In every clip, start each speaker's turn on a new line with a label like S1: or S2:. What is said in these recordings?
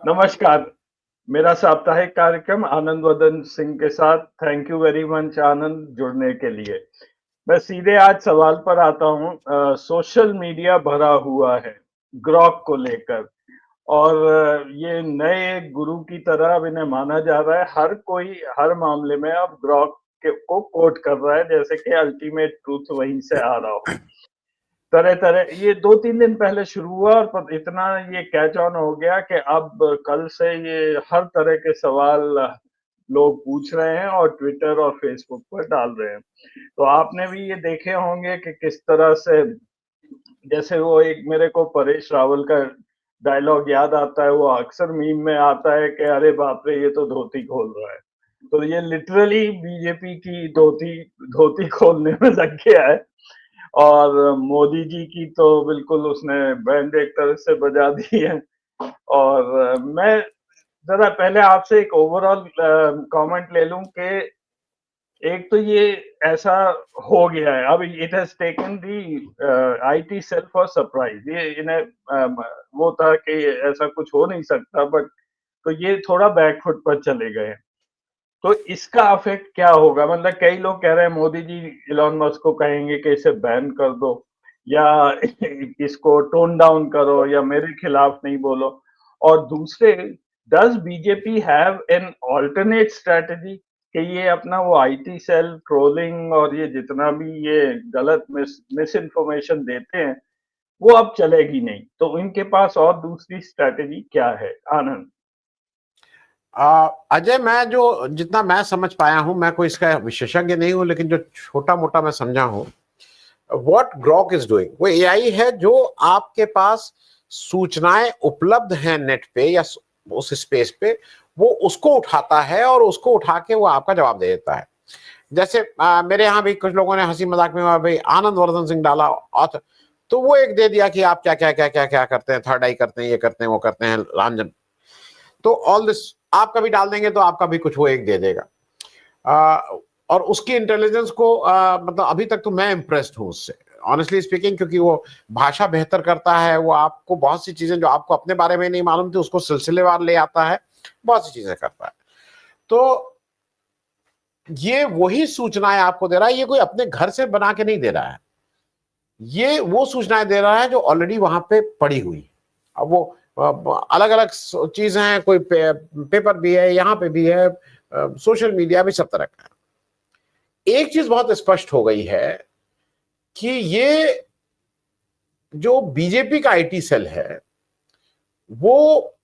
S1: नमस्कार, मेरा साप्ताहिक कार्यक्रम आनंद वदन सिंह के साथ। थैंक यू वेरी मच आनंद जुड़ने के लिए। मैं सीधे आज सवाल पर आता हूँ। सोशल मीडिया भरा हुआ है ग्रॉक को लेकर और ये नए गुरु की तरह अब इन्हें माना जा रहा है। हर कोई हर मामले में अब ग्रॉक को कोट कर रहा है जैसे कि अल्टीमेट ट्रूथ वहीं से आ रहा हो। तरह-तरह ये 2-3 दिन पहले शुरू हुआ और प इतना ये कैच ऑन हो गया कि अब कल से ये हर तरह के सवाल लोग पूछ रहे हैं और ट्विटर और फ़ेसबुक पर डाल रहे हैं। तो आपने भी ये देखे होंगे कि किस तरह से जैसे वो एक मेरे को परेश रावल का डायलॉग याद आता है, वो अक्सर मीम में आता है कि अरे बाप रे! ये तो धोती खोल रहा है। तो ये लिटरली बीजेपी की धोती धोती खोलने में लग गया है। और मोदी जी की तो बिल्कुल उसने बैंड एक तरह से बजा दी है। और मैं ज़रा पहले आपसे एक ओवरऑल कमेंट ले लूँ कि एक तो ये ऐसा हो गया है, अब it has taken the IT cell for surprise. ये इन्हें वो था कि ऐसा कुछ हो नहीं सकता, बट तो ये थोड़ा बैक फुट पर चले गए हैं। तो इसका इफ़ेक्ट क्या होगा? मतलब कई लोग कह रहे हैं मोदी जी इलॉन मस्क को कहेंगे कि इसे बैन कर दो या इसको टोन डाउन करो या मेरे खिलाफ नहीं बोलो। और दूसरे, does BJP have an alternate strategy कि ये अपना वो आईटी सेल ट्रोलिंग और ये जितना भी ये गलत मिस इन्फॉर्मेशन देते हैं, वो अब चलेगी नहीं। तो इनके पास और दूसरी स्ट्रैटेजी क्या है? आनंद।
S2: अजय, मैं जो जितना मैं समझ पाया हूं, मैं कोई इसका विशेषज्ञ नहीं हूं, लेकिन जो छोटा मोटा मैं समझा हूं, व्हाट ग्रॉक इज डूइंग, वो एआई है जो आपके पास सूचनाएं उपलब्ध हैं नेट पे या उस स्पेस पे, वो उसको उठाता है और उसको उठा के वो आपका जवाब दे देता है। जैसे मेरे यहाँ भी कुछ लोगों ने हंसी मजाक में भाई आनंद वर्धन सिंह डाला ऑथर, तो वो एक दे दिया कि आप क्या क्या क्या क्या क्या करते हैं, थर्ड आई करते हैं, ये करते हैं, वो करते हैं, रंजन। तो ऑल दिस आप कभी डाल देंगे तो आपका भी कुछ वो एक दे देगा। और उसकी इंटेलिजेंस को मतलब अभी तक तो मैं इम्प्रेस्ड हूं उससे, ऑनेस्टली स्पीकिंग, क्योंकि वो भाषा बेहतर करता है, वो आपको बहुत सी चीजें जो आपको अपने बारे में नहीं मालूम थी उसको सिलसिलेवार ले आता है, बहुत सी चीजें करता है। तो ये वही सूचनाएं आपको दे रहा है, ये कोई अपने घर से बना के नहीं दे रहा है, ये वो सूचनाएं दे रहा है जो ऑलरेडी वहां पे पड़ी हुई। अब वो अलग अलग चीजें हैं, कोई पेपर भी है, यहाँ पे भी है, सोशल मीडिया भी, सब तरह का है। एक चीज बहुत स्पष्ट हो गई है कि ये जो बीजेपी का आईटी सेल है, वो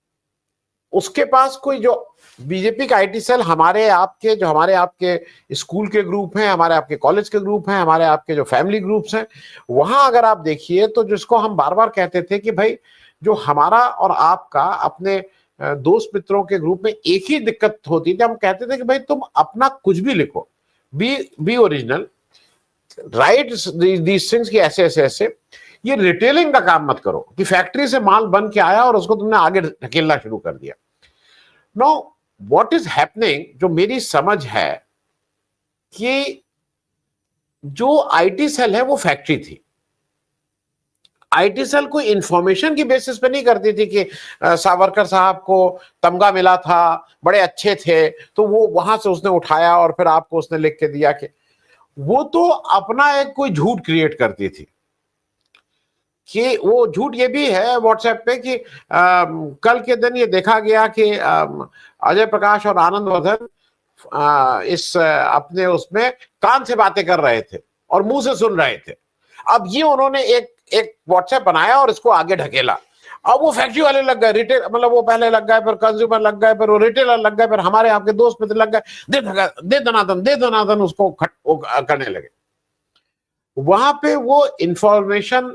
S2: उसके पास कोई जो बीजेपी का आईटी सेल हमारे आपके स्कूल के ग्रुप हैं, हमारे आपके कॉलेज के ग्रुप हैं, हमारे आपके जो फैमिली ग्रुप्स हैं, वहां अगर आप देखिए तो जिसको हम बार बार कहते थे कि भाई जो हमारा और आपका अपने दोस्त मित्रों के ग्रुप में एक ही दिक्कत होती थी, हम कहते थे कि भाई तुम अपना कुछ भी लिखो, B original, right these things की ऐसे ऐसे ऐसे, ये रिटेलिंग का काम मत करो कि फैक्ट्री से माल बन के आया और उसको तुमने आगे ढकेलना शुरू कर दिया। नो, व्हाट इज हैपनिंग, जो मेरी समझ है कि जो आईटी सेल है वो फैक्ट्री थी। आईटी सेल कोई इंफॉर्मेशन की बेसिस पे नहीं करती थी कि सावरकर साहब को तमगा मिला था, बड़े अच्छे थे, तो वो वहां से उसने उठाया और फिर आपको उसने लिख के दिया। कि वो तो अपना एक कोई झूठ क्रिएट करती थी, कि वो झूठ ये भी है व्हाट्सएप पे कि कल के दिन ये देखा गया कि अजय प्रकाश और आनंद वर्धन अपने उसमें कान से बातें कर रहे थे और मुंह से सुन रहे थे। अब ये उन्होंने एक एक व्हाट्सएप बनाया और इसको आगे ढकेला। अब वो फैक्ट्री वाले लग गए, रिटेल, मतलब वो पहले लग गए, फिर कंज्यूमर लग गए, फिर वो रिटेलर लग गए, फिर हमारे आपके दोस्त मित्र लग गए, दे दनादन उसको करने लगे। वहां पे वो इंफॉर्मेशन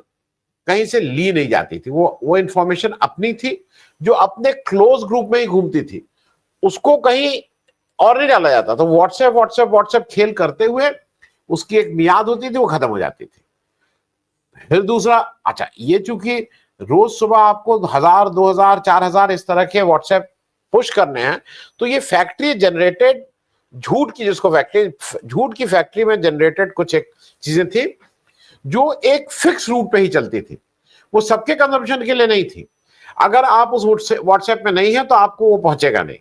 S2: कहीं से ली नहीं जाती थी, वो इंफॉर्मेशन अपनी थी, जो अपने क्लोज ग्रुप में ही घूमती थी, उसको कहीं और नहीं डाला जाता। तो व्हाट्सएप व्हाट्सएप व्हाट्सएप खेल करते हुए उसकी एक मियाद होती थी, वो खत्म हो जाती थी। फिर दूसरा, अच्छा, ये चूंकि रोज सुबह आपको 1000 2000 4000 इस तरह के व्हाट्सएप पुश करने हैं, तो ये फैक्ट्री जनरेटेड झूठ की, जिसको झूठ की फैक्ट्री में जनरेटेड कुछ एक चीजें थी जो एक फिक्स रूट पे ही चलती थी, वो सबके कंजम्पशन के लिए नहीं थी। अगर आप उस व्हाट्सएप में नहीं है तो आपको वो पहुंचेगा नहीं।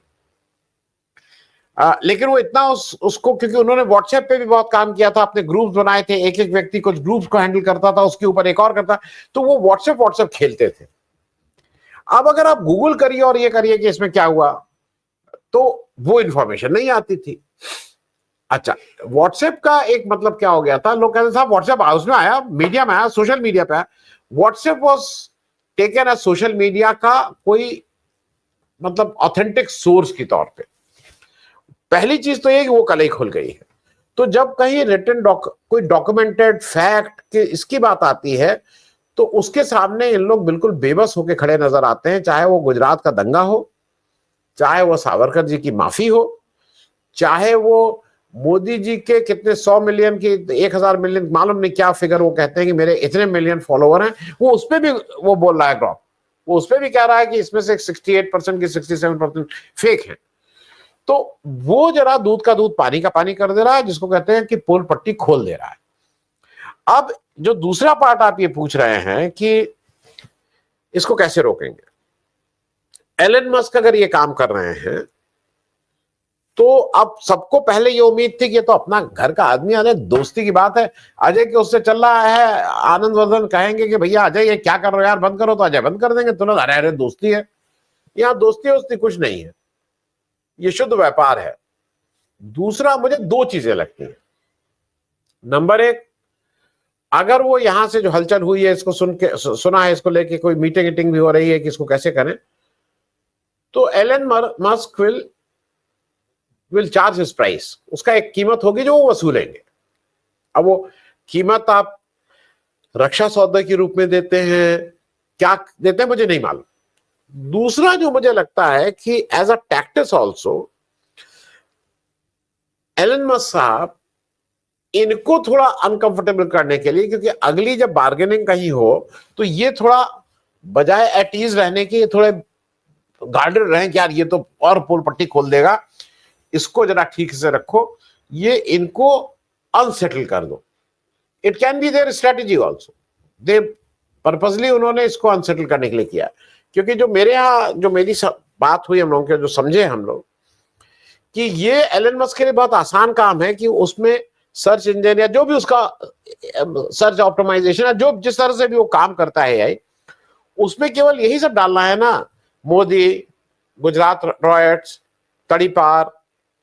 S2: लेकिन वो इतना उसको, क्योंकि उन्होंने व्हाट्सएप पे भी बहुत काम किया था, अपने ग्रुप्स बनाए थे, एक एक व्यक्ति कुछ ग्रुप्स को हैंडल करता था, उसके ऊपर एक और करता, तो वो व्हाट्सएप खेलते थे। अब अगर आप गूगल करिए और ये करिए कि इसमें क्या हुआ, तो वो इंफॉर्मेशन नहीं आती थी। अच्छा, व्हाट्सएप का एक मतलब क्या हो गया था, लोग कहते थे व्हाट्सएप हाउस में आया, मीडिया में आया, सोशल मीडिया पे आया। WhatsApp was taken as social media का कोई मतलब ऑथेंटिक सोर्स के तौर पे। पहली चीज तो ये कि वो कल ही खुल गई है। तो जब कहीं रिटन कोई डॉक्यूमेंटेड फैक्ट के इसकी बात आती है, तो उसके सामने इन लोग बिल्कुल बेबस होकर खड़े नजर आते हैं, चाहे वो गुजरात का दंगा हो, चाहे वो सावरकर जी की माफी हो, चाहे वो मोदी जी के कितने 100 मिलियन की 1000 मिलियन, मालूम नहीं क्या फिगर वो कहते हैं कि मेरे इतने मिलियन फॉलोवर हैं, वो उसपे भी वो बोल रहा है ग्रॉक, वो उसपे भी कह रहा है कि इसमें से 68% की 67% फेक है। तो वो जरा दूध का दूध पानी का पानी कर दे रहा है, जिसको कहते हैं कि पोल पट्टी खोल दे रहा है। अब जो दूसरा पार्ट आप ये पूछ रहे हैं कि इसको कैसे रोकेंगे, एलन मस्क अगर ये काम कर रहे हैं तो अब सबको पहले ये उम्मीद थी कि ये तो अपना घर का आदमी, अजय दोस्ती की बात है, अजय के उससे चल रहा है, आनंद वर्धन कहेंगे कि भैया अजय ये क्या कर रहे हो यार, बंद करो, तो अजय बंद कर देंगे तुरंत, अरे अरे दोस्ती है। यहाँ दोस्ती वोस्ती कुछ नहीं है, ये शुद्ध व्यापार है। दूसरा, मुझे दो चीजें लगती हैं। नंबर एक, अगर वो यहां से जो हलचल हुई है इसको सुना है, इसको लेके कोई मीटिंग वीटिंग भी हो रही है कि इसको कैसे करें, तो Elon Musk will charge his price, उसका एक कीमत होगी जो वो वसूलेंगे। अब वो कीमत आप रक्षा सौदे के रूप में देते हैं, क्या देते हैं मुझे नहीं मालूम। दूसरा जो मुझे लगता है कि as a tactics also Elon Musk साहब इनको थोड़ा अनकंफर्टेबल करने के लिए, क्योंकि अगली जब बार्गेनिंग कहीं हो तो ये थोड़ा बजाय एट ईज रहने की थोड़े गार्डेड रहे कि यार ये तो और पोल पट्टी खोल देगा, इसको जरा ठीक से रखो, ये इनको अनसेटल कर दो। It can be their strategy also, they purposely उन्होंने इसको अनसेटल करने के लिए किया। क्योंकि जो मेरे यहाँ जो मेरी बात हुई हम लोगों के, जो समझे हम लोग कि ये एलन मस्क के लिए बहुत आसान काम है कि उसमें सर्च इंजन या जो भी उसका सर्च ऑप्टिमाइजेशन है, जो जिस तरह से भी वो काम करता है एआई, उसमें केवल यही सब डालना है ना, मोदी, गुजरात रॉयट्स, तड़ीपार,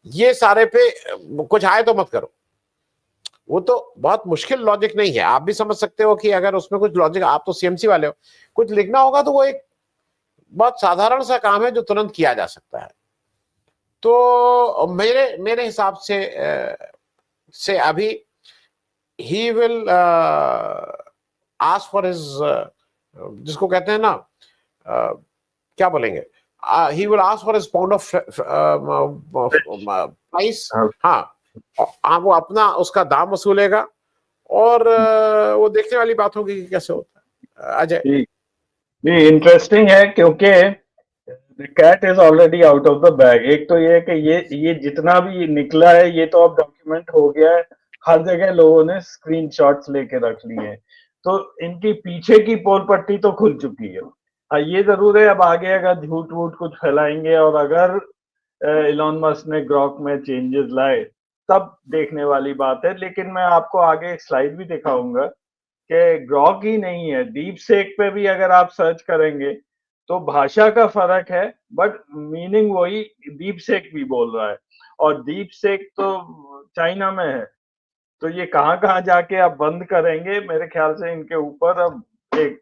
S2: ये सारे पे कुछ आए तो मत करो। वो तो बहुत मुश्किल लॉजिक नहीं है, आप भी समझ सकते हो कि अगर उसमें कुछ लॉजिक, आप तो सीएमसी वाले हो, कुछ लिखना होगा तो वो एक बहुत साधारण सा काम है जो तुरंत किया जा सकता है। तो मेरे मेरे हिसाब से अभी he will ask for his, जिसको कहते हैं ना, क्या बोलेंगे, he will ask for his pound of price. हाँ, वो अपना उसका दाम वसूलेगा और वो देखने वाली बात होगी कि कैसे होता है। अजय
S1: नहीं, इंटरेस्टिंग है क्योंकि cat is already out of the bag. एक तो ये है कि ये जितना भी निकला है ये तो अब डॉक्यूमेंट हो गया है, हर जगह लोगों ने स्क्रीनशॉट्स लेके रख लिए हैं, तो इनकी पीछे की पोल पट्टी तो खुल चुकी है। ये जरूर है अब आगे अगर झूठ वूठ कुछ फैलाएंगे और अगर इलॉन मस्क ने ग्रॉक में चेंजेस लाए तब देखने वाली बात है। लेकिन मैं आपको आगे एक स्लाइड भी दिखाऊंगा कि ग्रॉक ही नहीं है, डीप सेक पे भी अगर आप सर्च करेंगे तो भाषा का फर्क है बट मीनिंग वही डीप सेक भी बोल रहा है, और डीप सेक तो चाइना में है। तो ये कहाँ-कहाँ जाके अब बंद करेंगे, मेरे ख्याल से इनके ऊपर अब एक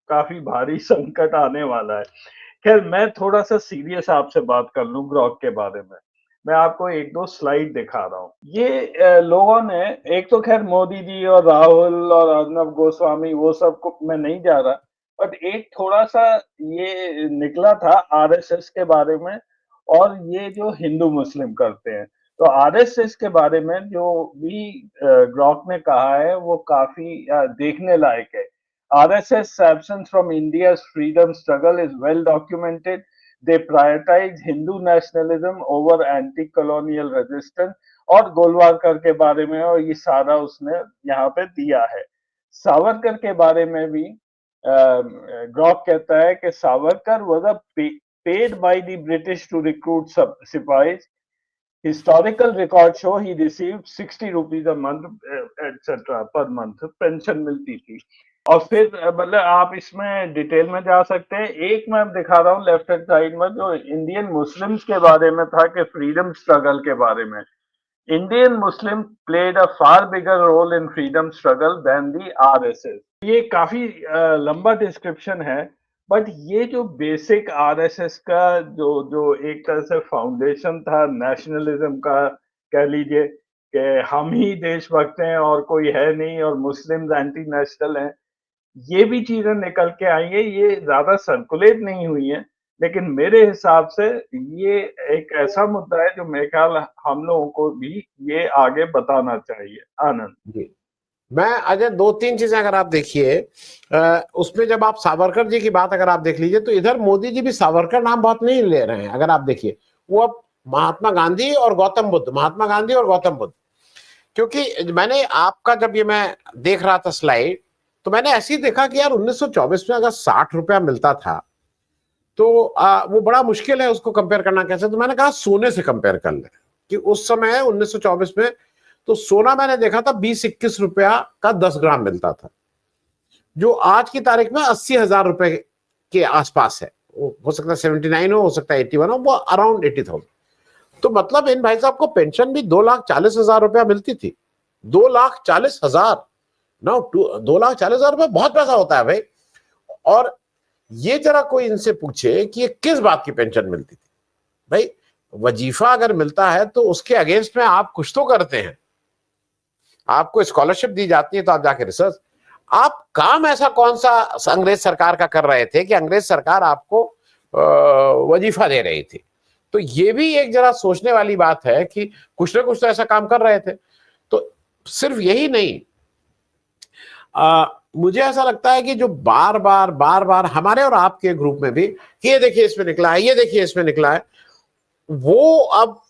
S1: काफी भारी संकट आने वाला है। खैर मैं थोड़ा-सा सीरियस आपसे बात कर लूँ ग्रॉक के बारे में। मैं आपको 1-2 स्लाइड दिखा रहा हूँ। ये लोगों ने, एक तो खैर मोदी जी और राहुल और अर्नब गोस्वामी वो सब को मैं नहीं जा रहा, बट एक थोड़ा-सा ये निकला था आरएसएस के बारे में और ये जो हिंदू मुस्लिम करते हैं। तो आरएसएस के बारे में जो भी ग्रॉक ने कहा है वो काफ़ी देखने लायक है। RSS absence from India's freedom struggle is well documented. They prioritize Hindu nationalism over anti-colonial resistance और गोलवारकर के बारे में और ये सारा उसने यहाँ पे दिया है। सावरकर के बारे में भी ग्रॉक कहता है कि Savarkar was paid by the British to recruit sipahis. Historical record show he received 60 rupees a month etcetera पर मंथ पेंशन मिलती थी। और फिर मतलब आप इसमें डिटेल में जा सकते हैं। एक मैं दिखा रहा हूँ लेफ्ट हैंड साइड में, जो इंडियन मुस्लिम्स के बारे में था कि फ्रीडम स्ट्रगल के बारे में। Indian Muslim played a far bigger role in freedom struggle than the RSS. ये काफी लंबा डिस्क्रिप्शन है, बट ये जो बेसिक आरएसएस का जो जो एक तरह से फाउंडेशन था नेशनलिज्म का, कह लीजिए कि हम ही देशभक्त हैं और कोई है नहीं और मुस्लिम्स एंटी नेशनल हैं, ये भी चीजें निकल के आई है। ये ज्यादा सर्कुलेट नहीं हुई है, लेकिन मेरे हिसाब से ये एक ऐसा मुद्दा है जो मेरे ख्याल हम लोगों को भी ये आगे बताना चाहिए। आनंद
S2: जी, मैं अजय दो तीन चीजें अगर आप देखिए, उसमें जब आप सावरकर जी की बात अगर आप देख लीजिए तो इधर मोदी जी भी सावरकर नाम बहुत नहीं ले रहे हैं। अगर आप देखिए वो अब महात्मा गांधी और गौतम बुद्ध, महात्मा गांधी और गौतम बुद्ध, क्योंकि मैंने आपका जब ये मैं देख रहा था स्लाइड, तो मैंने ऐसे ही देखा कि यार 1924 में अगर 60 रुपया मिलता था तो वो बड़ा मुश्किल है उसको कंपेयर करना कैसे। तो मैंने कहा सोने से कंपेयर कर ले कि उस समय 1924 में तो सोना मैंने देखा था 20-21 रुपया का 10 ग्राम मिलता था, जो आज की तारीख में 80,000 रुपए के आसपास है। हो सकता है 79 हो सकता है 81 हो, वो अराउंड 80,000। तो मतलब इन भाई साहब को पेंशन भी 2,40,000 रुपया मिलती थी। 2,40,000 ना, 2,40,000 रुपए बहुत पैसा होता है भाई। और ये जरा कोई इनसे पूछे कि ये किस बात की पेंशन मिलती थी भाई। वजीफा अगर मिलता है तो उसके अगेंस्ट में आप कुछ तो करते हैं, आपको स्कॉलरशिप दी जाती है तो आप जाके रिसर्च, आप काम ऐसा कौन सा अंग्रेज सरकार का कर रहे थे कि अंग्रेज सरकार आपको वजीफा दे रही थी। तो ये भी एक जरा सोचने वाली बात है कि कुछ ना कुछ तो ऐसा काम कर रहे थे। तो सिर्फ यही नहीं, मुझे ऐसा लगता है कि जो बार बार हमारे और आपके ग्रुप में भी कि ये देखिए इसमें निकला है, ये देखिए इसमें निकला है, वो अब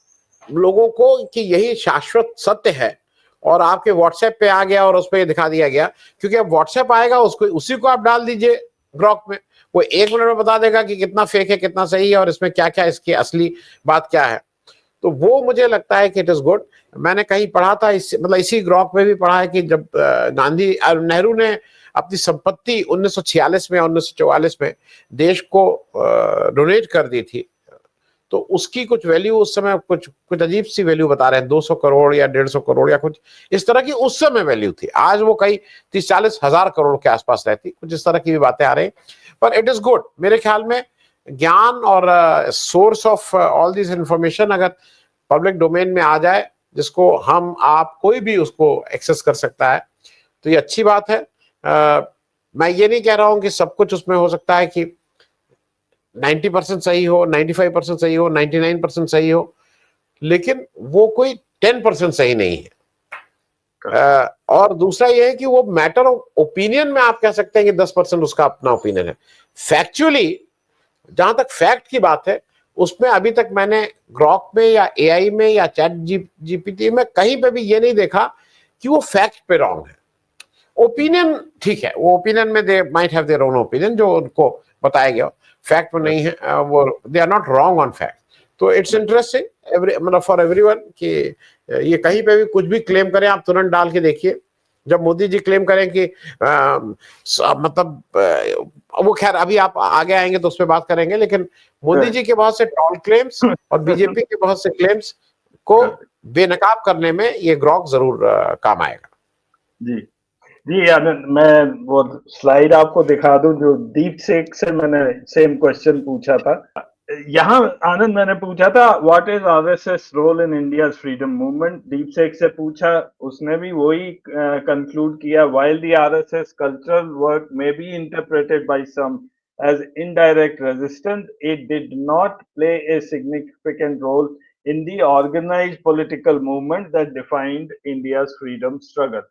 S2: लोगों को कि यही शाश्वत सत्य है और आपके व्हाट्सएप पे आ गया और उस पर दिखा दिया गया। क्योंकि अब व्हाट्सएप आएगा, उसको उसी को आप डाल दीजिए ग्रॉक में, वो 1 मिनट में बता देगा कि कितना फेक है कितना सही है और इसमें क्या क्या इसकी असली बात क्या है। तो वो मुझे लगता है कि इट इज गुड। मैंने कहीं पढ़ा था मतलब इसी ग्रॉक में भी पढ़ा है कि जब गांधी नेहरू ने अपनी संपत्ति 1946 में 1944 में देश को डोनेट कर दी थी, तो उसकी कुछ वैल्यू उस समय कुछ कुछ अजीब सी वैल्यू बता रहे हैं, 200 करोड़ या 150 करोड़ या कुछ इस तरह की उस समय वैल्यू थी। आज वो कई 30-40 हजार करोड़ के आसपास रहती, कुछ इस तरह की भी बातें आ रही। पर इट इज गुड मेरे ख्याल में। ज्ञान और source of all this information अगर पब्लिक डोमेन में आ जाए, जिसको हम आप कोई भी उसको एक्सेस कर सकता है, तो ये अच्छी बात है। मैं ये नहीं कह रहा हूं कि सब कुछ उसमें हो सकता है कि 90% सही हो, 95% सही हो, 99% सही हो, लेकिन वो कोई 10% सही नहीं है। और दूसरा ये है कि वो मैटर ऑफ ओपिनियन में आप कह सकते हैं कि 10% उसका अपना ओपिनियन है। फैक्चुअली जहां तक फैक्ट की बात है, उसमें अभी तक मैंने ग्रॉक में या एआई में या चैट जीपीटी में कहीं पे भी ये नहीं देखा कि वो फैक्ट पे रॉन्ग है। ओपिनियन ठीक है, वो ओपिनियन में they might have their own opinion जो उनको बताया गया, फैक्ट में नहीं है, वो they are not wrong on fact. तो इट्स इंटरेस्टिंग मतलब फॉर एवरीवन कि ये कहीं पे भी कुछ भी क्लेम करें आप तुरंत डाल के देखिए। जब मोदी जी क्लेम करें कि मतलब वो खैर अभी आप आगे आएंगे तो उस पर बात करेंगे, लेकिन मोदी जी के बहुत से ट्रॉल क्लेम्स और बीजेपी के बहुत से क्लेम्स को बेनकाब करने में ये ग्रॉक जरूर काम आएगा।
S1: जी जी आनंद, मैं वो स्लाइड आपको दिखा दूं जो दीप सेक से मैंने सेम क्वेश्चन पूछा था। यहाँ आनंद मैंने पूछा था what is RSS role in India's freedom movement, DeepSeek से पूछा, उसने भी वही कंक्लूड किया। While the RSS cultural work may be interpreted by some as indirect resistance, it did not play a significant role in the organized political movement that defined India's freedom struggle.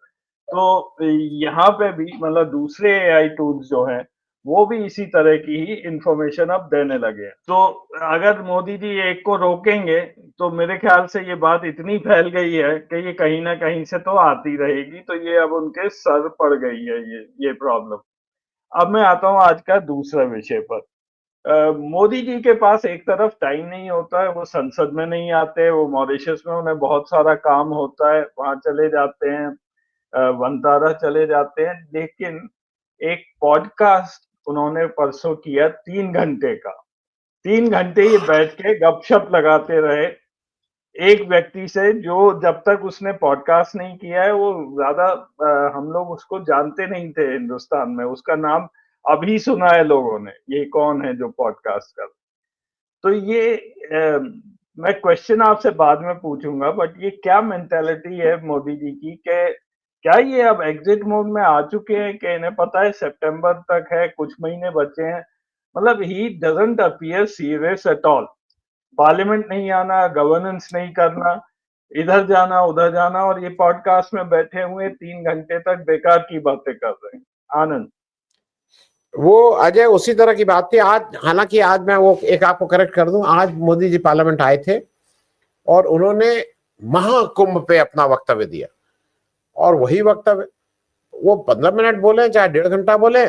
S1: तो यहाँ पे भी मतलब दूसरे AI tools जो हैं वो भी इसी तरह की ही इंफॉर्मेशन अब देने लगे हैं। तो अगर मोदी जी एक को रोकेंगे तो मेरे ख्याल से ये बात इतनी फैल गई है कि ये कहीं ना कहीं से तो आती रहेगी। तो ये अब उनके सर पड़ गई है ये प्रॉब्लम। अब मैं आता हूँ आज का दूसरा विषय पर। मोदी जी के पास एक तरफ टाइम नहीं होता है, वो संसद में नहीं आते, वो मॉरिशस में उन्हें बहुत सारा काम होता है, वहाँ चले जाते हैं, वनतारा चले जाते हैं, लेकिन एक पॉडकास्ट उन्होंने परसों किया 3 घंटे का। 3 घंटे ये बैठ के गपशप लगाते रहे, एक व्यक्ति से जो जब तक उसने पॉडकास्ट नहीं किया है, वो ज़्यादा हम लोग उसको जानते नहीं थे हिंदुस्तान में, उसका नाम अभी सुना है लोगों ने, ये कौन है जो पॉडकास्ट कर। तो ये मैं क्वेश्चन आपसे बाद में पूछूँगा, बट ये क्या मेंटालिटी है मोदी जी की कि क्या ये अब एग्ज़िट मोड में आ चुके हैं कि इन्हें पता है सितंबर तक है, कुछ महीने बचे हैं। मतलब he doesn't appear serious at all. Parliament नहीं आना, गवर्नेंस नहीं करना, इधर जाना, उधर जाना, और ये पॉडकास्ट में बैठे हुए 3 घंटे तक बेकार की बातें कर रहे हैं। आनंद।
S2: वो अजय उसी तरह की बात थी आज। हालांकि आज मैं वो एक आपको करेक्ट कर दूं, आज मोदी जी पार्लियामेंट आए थे और उन्होंने महाकुंभ पे अपना वक्तव्य दिया। और वही वक्तव्य वो 15 मिनट बोले चाहे 1.5 घंटा बोले,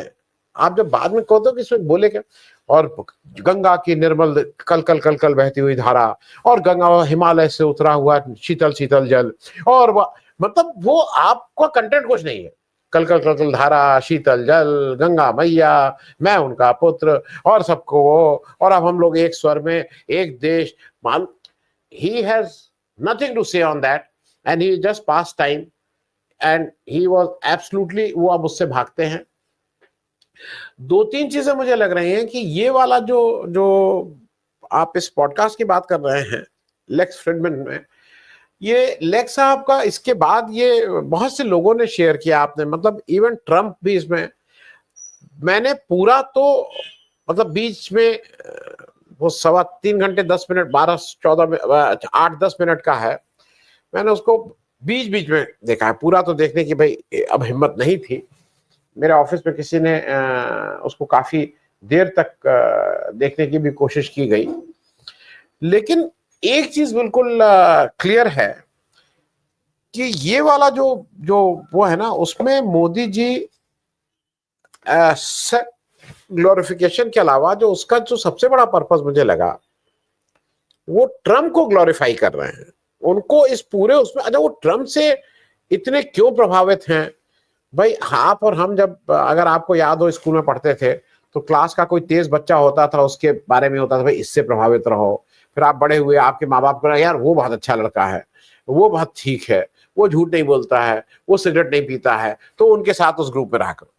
S2: आप जब बाद में कहो तो कि इसमें बोले क्या। और गंगा की निर्मल कल कल कल कल बहती हुई धारा, और गंगा हिमालय से उतरा हुआ शीतल शीतल जल, और मतलब वो आपका कंटेंट कुछ नहीं है। कल कल धारा, शीतल जल, गंगा मैया, मैं उनका पुत्र, और सबको वो, और अब हम लोग एक स्वर में, एक देश मान। ही हैज नथिंग टू से on that and he just pass time and he was absolutely, वो अब उससे भागते हैं। 2-3 चीजें मुझे लग रही हैं कि ये वाला जो जो आप इस पॉडकास्ट की बात कर रहे हैं लेक्स फ्रिडमैन में, ये लेक्स साहब का इसके बाद ये बहुत से लोगों ने शेयर किया, आपने मतलब इवन ट्रम्प भी इसमें। मैंने पूरा तो मतलब बीच में वो 3.25 घंटे 10 मिनट 12-14 8-10 मिनट का है, मैंने उसको बीच बीच में देखा है। पूरा तो देखने की भाई अब हिम्मत नहीं थी। मेरे ऑफिस में किसी ने उसको काफी देर तक देखने की भी कोशिश की गई। लेकिन एक चीज बिल्कुल क्लियर है कि ये वाला जो जो वो है ना, उसमें मोदी जी ग्लोरिफिकेशन के अलावा जो उसका जो सबसे बड़ा पर्पस मुझे लगा, वो ट्रम्प को ग्लोरीफाई कर रहे हैं। उनको इस पूरे उसमें, अच्छा वो ट्रम्प से इतने क्यों प्रभावित हैं भाई। आप और हम जब, अगर आपको याद हो, स्कूल में पढ़ते थे तो क्लास का कोई तेज बच्चा होता था, उसके बारे में होता था भाई इससे प्रभावित रहो। फिर आप बड़े हुए, आपके माँ बाप को यार वो बहुत अच्छा लड़का है, वो बहुत ठीक है, वो झूठ नहीं बोलता है, वो सिगरेट नहीं पीता है, तो उनके साथ उस ग्रुप में रहा करो।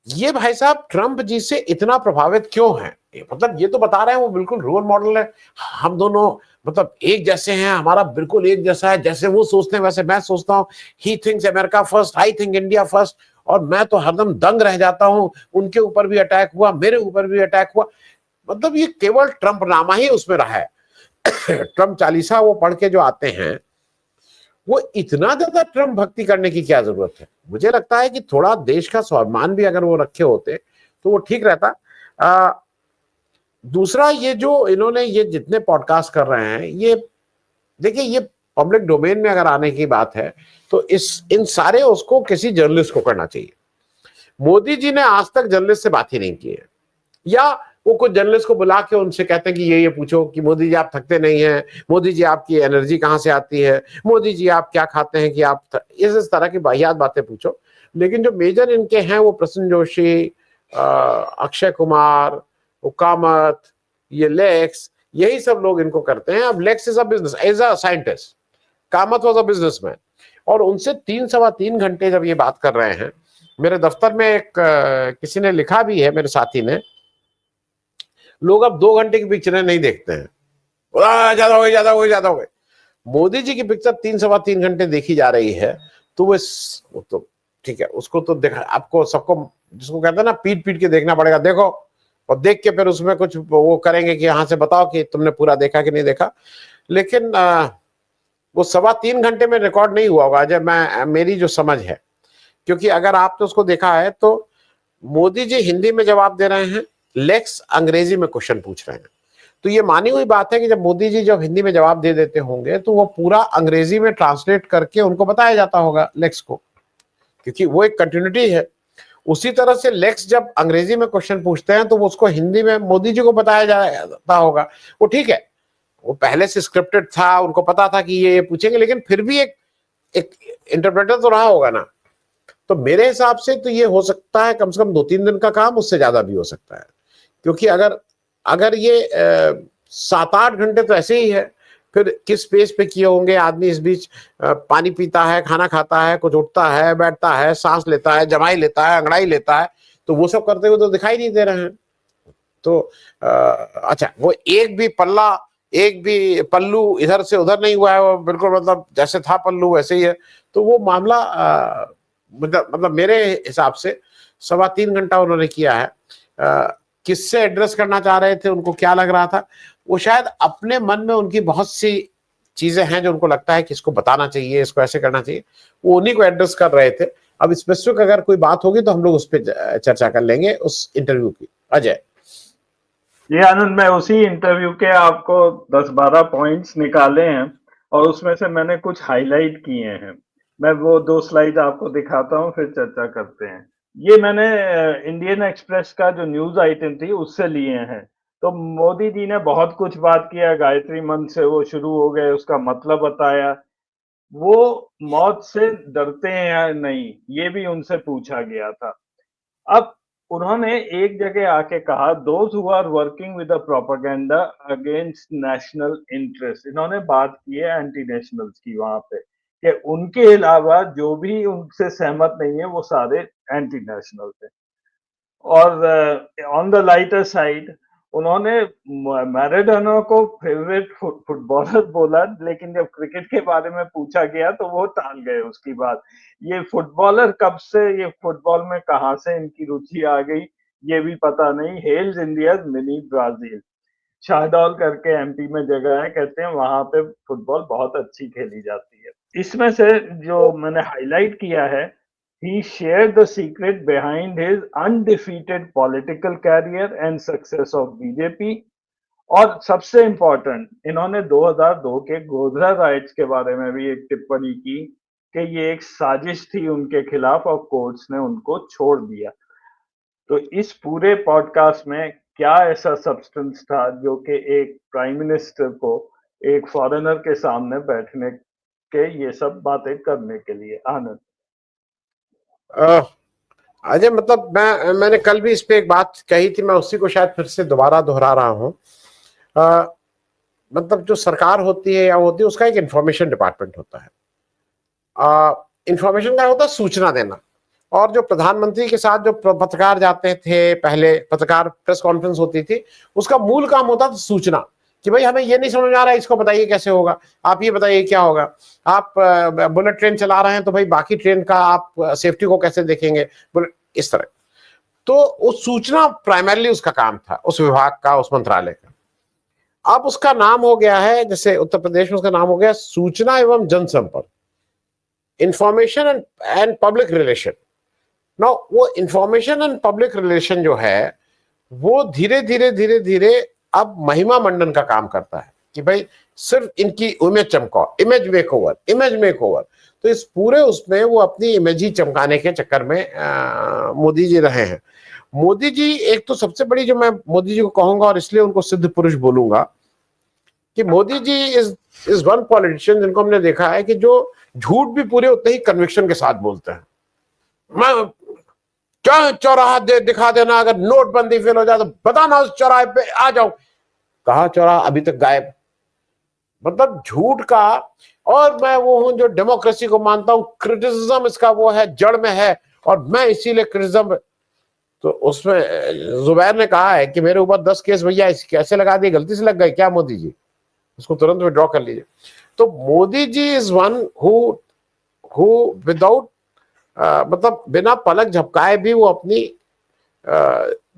S2: ये भाई साहब ट्रम्प जी से इतना प्रभावित क्यों है, मतलब ये तो बता रहे हैं वो बिल्कुल रोल मॉडल है, हम दोनों मतलब एक जैसे हैं, हमारा बिल्कुल एक जैसा है, जैसे वो सोचते हैं वैसे मैं सोचता हूँ। He thinks America first, I think India first. और मैं तो हरदम दंग रह जाता हूँ, उनके ऊपर भी अटैक हुआ, मेरे ऊपर भी अटैक हुआ। मतलब ये केवल ट्रम्प नामा ही उसमें रहा है। ट्रम्प चालीसा वो पढ़ के जो आते हैं, वो इतना ज्यादा ट्रम्प भक्ति करने की क्या जरूरत है। मुझे लगता है कि थोड़ा देश का स्वाभिमान भी अगर वो रखे होते तो वो ठीक रहता। दूसरा, ये जो इन्होंने ये जितने पॉडकास्ट कर रहे हैं, ये देखिए ये पब्लिक डोमेन में अगर आने की बात है तो इन सारे उसको किसी जर्नलिस्ट को करना चाहिए। मोदी जी ने आज तक जर्नलिस्ट से बात ही नहीं की है, या वो कुछ जर्नलिस्ट को बुला के उनसे कहते हैं कि ये पूछो कि मोदी जी आप थकते नहीं हैं, मोदी जी आपकी एनर्जी कहाँ से आती है, मोदी जी आप क्या खाते हैं कि आप इस तरह की वाहियात बातें पूछो। लेकिन जो मेजर इनके हैं वो प्रसून जोशी, अक्षय कुमार, हुकामत, ये लेक्स, यही सब लोग इनको करते हैं। अब Lex is a business, as a scientist, Kamath was a businessman. और उनसे 3-3.25 घंटे जब ये बात कर रहे हैं, मेरे दफ्तर में एक किसी ने लिखा भी है, मेरे साथी ने, लोग अब 2 घंटे की पिक्चरें नहीं देखते हैं, ज्यादा हो गई ज्यादा हो गई ज्यादा हो गई। मोदी जी की पिक्चर 3-3.25 घंटे देखी जा रही है, तो वो तो ठीक है, उसको तो देखा, आपको सबको जिसको कहते हैं ना पीट पीट के देखना पड़ेगा, देखो, और देख के फिर उसमें कुछ वो करेंगे कि यहाँ से बताओ कि तुमने पूरा देखा कि नहीं देखा। लेकिन वो 3.25 घंटे में रिकॉर्ड नहीं हुआ होगा जब मेरी जो समझ है, क्योंकि अगर आपने उसको देखा है तो मोदी जी हिंदी में जवाब दे रहे हैं, लेक्स अंग्रेजी में क्वेश्चन पूछ रहे हैं। तो ये मानी हुई बात है कि जब मोदी जी जब हिंदी में जवाब दे देते होंगे तो वो पूरा अंग्रेजी में ट्रांसलेट करके उनको बताया जाता होगा लेक्स को, क्योंकि वो एक कंटिन्यूटी है। उसी तरह से लेक्स जब अंग्रेजी में क्वेश्चन पूछते हैं तो वो उसको हिंदी में मोदी जी को बताया जाता होगा, वो ठीक है, वो पहले से स्क्रिप्टेड था, उनको पता था कि ये पूछेंगे, लेकिन फिर भी एक इंटरप्रेटर तो रहा होगा ना। तो मेरे हिसाब से तो ये हो सकता है कम से कम 2-3 दिन का काम, उससे ज्यादा भी हो सकता है, क्योंकि अगर अगर ये 7-8 घंटे तो ऐसे ही है, फिर किस पेस पे किए होंगे आदमी, इस बीच पानी पीता है, खाना खाता है, कुछ उठता है, बैठता है, सांस लेता है, जमाई लेता है, अंगड़ाई लेता है, तो वो सब करते हुए तो दिखाई नहीं दे रहे हैं। तो अच्छा, वो एक भी पल्लू इधर से उधर नहीं हुआ है, वो बिल्कुल मतलब जैसे था पल्लू वैसे ही है। तो वो मामला मतलब मेरे हिसाब से 3.25 घंटा उन्होंने किया है। किससे एड्रेस करना चाह रहे थे, उनको क्या लग रहा था, वो शायद अपने मन में उनकी बहुत सी चीजें हैं जो उनको लगता है कि इसको बताना चाहिए, इसको ऐसे करना चाहिए, वो उन्हीं को एड्रेस कर रहे थे। अब स्पेसिफिक अगर कोई बात होगी तो हम लोग उस पर चर्चा कर लेंगे, उस इंटरव्यू की। अजय
S1: ये आनंद, मैं उसी इंटरव्यू के आपको 10-12 पॉइंट्स निकाले हैं और उसमें से मैंने कुछ हाईलाइट किए हैं। मैं वो 2 स्लाइड आपको दिखाता हूँ, फिर चर्चा करते हैं। ये मैंने इंडियन एक्सप्रेस का जो न्यूज़ आइटम थी उससे लिए हैं। तो मोदी जी ने बहुत कुछ बात किया, गायत्री मंत्र से वो शुरू हो गए, उसका मतलब बताया। वो मौत से डरते हैं या नहीं, ये भी उनसे पूछा गया था। अब उन्होंने एक जगह आके कहा, those who are working with the propaganda against national interest, इन्होंने बात की है एंटी नेशनल्स की वहां पे, कि उनके अलावा जो भी उनसे सहमत नहीं है वो सारे एंटी नेशनल थे। और ऑन द लाइटर साइड उन्होंने मैराडोना को फेवरेट फुटबॉलर बोला, लेकिन जब क्रिकेट के बारे में पूछा गया तो वो टाल गए उसकी बात। ये फुटबॉलर कब से, ये फुटबॉल में कहाँ से इनकी रुचि आ गई, ये भी पता नहीं। हेल्स इंडिया मिनी ब्राजील, शाहडोल करके एमपी में जगह है, कहते हैं वहां पे फुटबॉल बहुत अच्छी खेली जाती है। इसमें से जो मैंने हाईलाइट किया है, he shared the secret behind his undefeated political career and success of BJP. और सबसे इम्पोर्टेंट, इन्होंने 2002 के गोधरा राइट्स के बारे में भी एक टिप्पणी की कि ये एक साजिश थी उनके खिलाफ और कोर्ट्स ने उनको छोड़ दिया। तो इस पूरे पॉडकास्ट में क्या ऐसा सब्सटेंस था जो कि एक प्राइम मिनिस्टर को एक फॉरेनर के सामने बैठने के ये सब बातें करने के लिए? आनंद।
S2: अजय, मतलब मैंने कल भी इस पे एक बात कही थी, मैं उसी को शायद फिर से दोबारा दोहरा रहा हूँ। मतलब जो सरकार होती है या होती है, उसका एक इंफॉर्मेशन डिपार्टमेंट होता है। इंफॉर्मेशन का होता है सूचना देना, और जो प्रधानमंत्री के साथ जो पत्रकार जाते थे, पहले पत्रकार प्रेस कॉन्फ्रेंस होती थी, उसका मूल काम होता था सूचना, कि भाई हमें ये नहीं समझ आ रहा है, इसको बताइए कैसे होगा, आप ये बताइए क्या होगा। आप बुलेट ट्रेन चला रहे हैं तो भाई बाकी ट्रेन का आप सेफ्टी को कैसे देखेंगे, इस तरह। तो उस सूचना प्राइमरली उसका काम था, उस विभाग का, उस मंत्रालय का। अब उसका नाम हो गया है, जैसे उत्तर प्रदेश में उसका नाम हो गया सूचना एवं जनसंपर्क, information and public relation. Now वो इंफॉर्मेशन एंड पब्लिक रिलेशन जो है, वो धीरे धीरे धीरे धीरे अब महिमा मंडन का काम करता है, कि भाई सिर्फ इनकी इमेज चमकाओ, इमेज मेकओवर, इमेज मेकओवर। तो इस पूरे उसमें वो अपनी इमेज ही चमकाने के चक्कर में मोदी जी रहे हैं। मोदी जी एक तो सबसे बड़ी, जो मैं मोदी जी को कहूंगा और इसलिए उनको सिद्ध पुरुष बोलूंगा, कि Modi ji is one politician जिनको हमने देखा है कि जो झूठ भी पूरे उतने ही कन्विक्शन के साथ बोलते हैं। मैं क्या चौराहा दिखा देना, अगर नोटबंदी फेल हो जाए तो बताना, उस चौराहे पे आ जाओ। कहा चौराहा अभी तक गायब, मतलब झूठ का। और मैं वो हूं जो डेमोक्रेसी को मानता हूं, क्रिटिसिज्म इसका वो है, जड़ में है, और मैं इसीलिए क्रिटिसिज्म। तो उसमें जुबैर ने कहा है कि मेरे ऊपर 10 केस भैया कैसे लगा दिए, गलती से लग गए क्या मोदी जी, उसको तुरंत विड्रॉ कर लीजिए। तो Modi ji is one who without मतलब बिना पलक झपकाए भी वो अपनी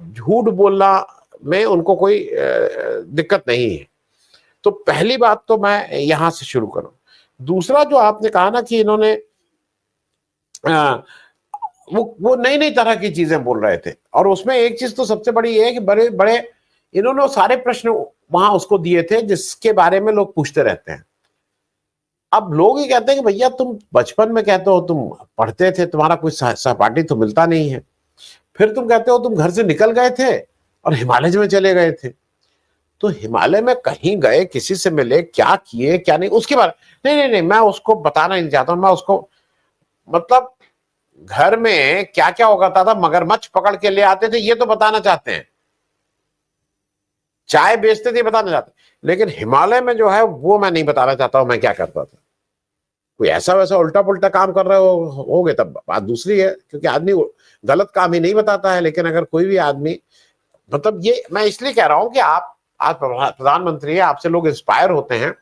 S2: झूठ बोलना में उनको कोई दिक्कत नहीं है। तो पहली बात तो मैं यहां से शुरू करूं। दूसरा जो आपने कहा ना कि इन्होंने वो नई नई तरह की चीजें बोल रहे थे, और उसमें एक चीज तो सबसे बड़ी है कि बड़े बड़े इन्होंने वो सारे प्रश्न वहां उसको दिए थे जिसके बारे में लोग पूछते रहते हैं। अब लोग ये कहते हैं कि भैया तुम बचपन में कहते हो, तुम पढ़ते थे, तुम्हारा कोई सहपाठी तो मिलता नहीं है। फिर तुम कहते हो तुम घर से निकल गए थे और हिमालय में चले गए थे। तो हिमालय में कहीं गए, किसी से मिले, क्या किए क्या नहीं, उसके बारे नहीं नहीं नहीं मैं उसको बताना नहीं चाहता हूं। मैं उसको मतलब घर में क्या क्या हो जाता था, मगरमच्छ पकड़ के ले आते थे, ये तो बताना चाहते हैं। चाय बेचते थे बताना चाहते, लेकिन हिमालय में जो है वो मैं नहीं बताना चाहता हूं मैं क्या करता था। कोई ऐसा वैसा उल्टा पुल्टा काम कर रहे होगे तब बात दूसरी है, क्योंकि आदमी गलत काम ही नहीं बताता है। लेकिन अगर कोई भी आदमी, मतलब ये मैं इसलिए कह रहा हूं कि आप आज प्रधानमंत्री है, आपसे लोग इंस्पायर होते हैं।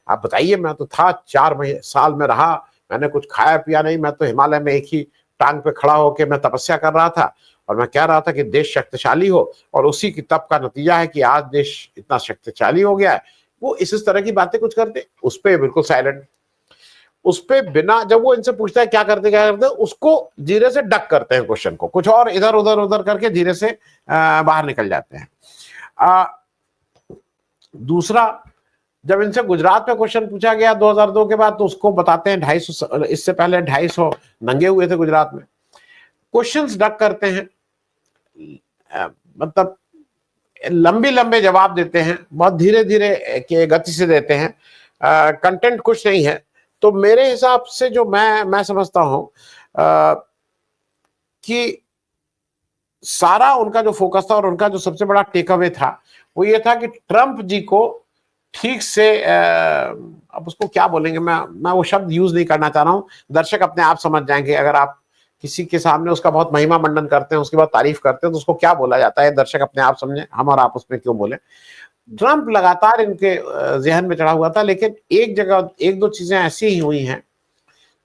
S2: आप बताइए, मैं तो था 4 साल में रहा, मैंने कुछ खाया पिया नहीं, मैं तो हिमालय में एक ही टांग पे खड़ा होकर मैं तपस्या कर रहा था और मैं कह रहा था कि देश शक्तिशाली हो, और उसी की तप का नतीजा है कि आज देश इतना शक्तिशाली हो गया है। वो इस तरह की बातें कुछ करते, उस पर बिल्कुल साइलेंट। उस पे बिना, जब वो इनसे पूछता है क्या करते उसको धीरे से डक करते हैं क्वेश्चन को, कुछ और इधर उधर उधर करके धीरे से बाहर निकल जाते हैं। दूसरा, जब इनसे गुजरात पे क्वेश्चन पूछा गया 2002 के बाद, तो उसको बताते हैं 250, इससे पहले 250 नंगे हुए थे गुजरात में। क्वेश्चंस डक करते हैं, मतलब लंबे लंबे जवाब देते हैं, बहुत धीरे धीरे के गति से देते हैं, कंटेंट कुछ नहीं है। तो मेरे हिसाब से जो मैं समझता हूं कि सारा उनका जो फोकस था और उनका जो सबसे बड़ा टेक अवे था वो ये था कि ट्रंप जी को ठीक से अब उसको क्या बोलेंगे, मैं वो शब्द यूज नहीं करना चाह रहा हूं, दर्शक अपने आप समझ जाएंगे। अगर आप किसी के सामने उसका बहुत महिमा मंडन करते हैं, उसके बाद तारीफ करते हैं, तो उसको क्या बोला जाता है, दर्शक अपने आप समझे, हम और आप उसमें क्यों बोले। ट्रंप लगातार इनके जहन में चढ़ा हुआ था, लेकिन एक जगह एक दो चीजें ऐसी ही हुई हैं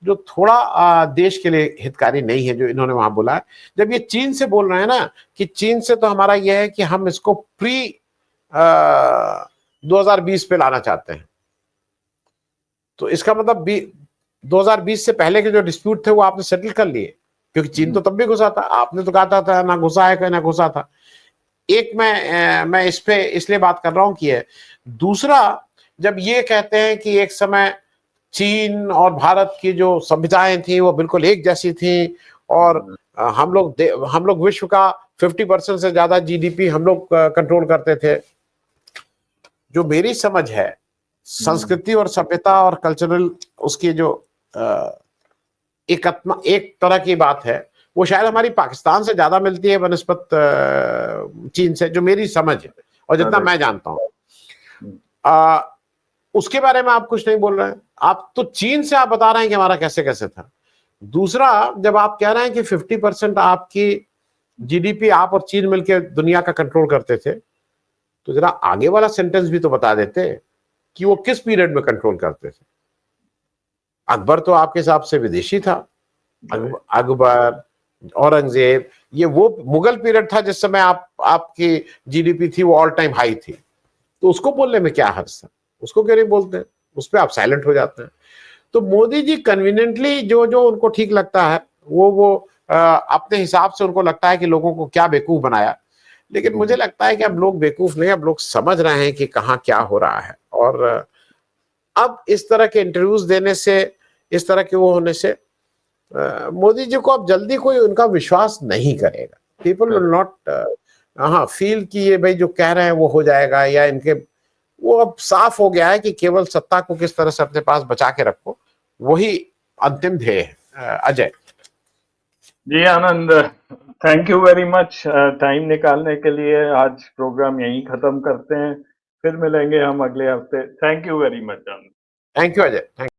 S2: जो थोड़ा देश के लिए हितकारी नहीं है, जो इन्होंने वहां बोला है। जब ये चीन से बोल रहे हैं ना कि चीन से तो हमारा यह है कि हम इसको प्री 2020 पे लाना चाहते हैं, तो इसका मतलब 2020 से पहले के जो डिस्प्यूट थे वो आपने सेटल कर लिए, क्योंकि चीन तो तब भी घुसा था, आपने तो कहा था ना घुसा है ना घुसा था। एक मैं इस पे इसलिए बात कर रहा हूं कि है। दूसरा, जब ये कहते हैं कि एक समय चीन और भारत की जो सभ्यताएं थी वो बिल्कुल एक जैसी थी, और हम लोग विश्व का 50% से ज्यादा जीडीपी हम लोग कंट्रोल करते थे। जो मेरी समझ है, संस्कृति और सभ्यता और कल्चरल उसकी जो एक तरह की बात है, वो शायद हमारी पाकिस्तान से ज्यादा मिलती है बनस्पत चीन से, जो मेरी समझ है और जितना मैं जानता हूं। उसके बारे में आप कुछ नहीं बोल रहे हैं। आप तो चीन से आप बता रहे हैं कि हमारा कैसे कैसे था। दूसरा, जब आप कह रहे हैं कि 50% आपकी जीडीपी आप और चीन मिलकर दुनिया का कंट्रोल करते थे, तो जरा आगे वाला सेंटेंस भी तो बता देते कि वो किस पीरियड में कंट्रोल करते थे। अकबर तो आपके हिसाब से विदेशी था, अकबर, औरंगजेब, ये वो मुगल पीरियड था जिस समय आपकी जीडीपी थी वो ऑल टाइम हाई थी। तो उसको बोलने में क्या हर्ज था, उसको क्यों नहीं बोलते, उस पर आप साइलेंट हो जाते हैं। तो मोदी जी कन्वीनियंटली जो जो उनको ठीक लगता है वो अपने हिसाब से उनको लगता है कि लोगों को क्या बेवकूफ बनाया। लेकिन मुझे लगता है कि अब लोग बेवकूफ नहीं, अब लोग समझ रहे हैं कि कहाँ क्या हो रहा है। और अब इस तरह के इंटरव्यूज देने से, इस तरह के वो होने से मोदी जी को अब जल्दी कोई उनका विश्वास नहीं करेगा। पीपल विल नॉट फील कि ये भाई जो कह रहे हैं वो हो जाएगा, या इनके वो अब साफ हो गया है कि केवल सत्ता को किस तरह से अपने पास बचा के रखो, वही अंतिम ध्येय है। Ajay
S1: ji Anand, thank you very much time निकालने के लिए। आज प्रोग्राम यहीं खत्म करते हैं, फिर मिलेंगे हम अगले हफ्ते। Thank you very much Anand.
S2: Thank you Ajay.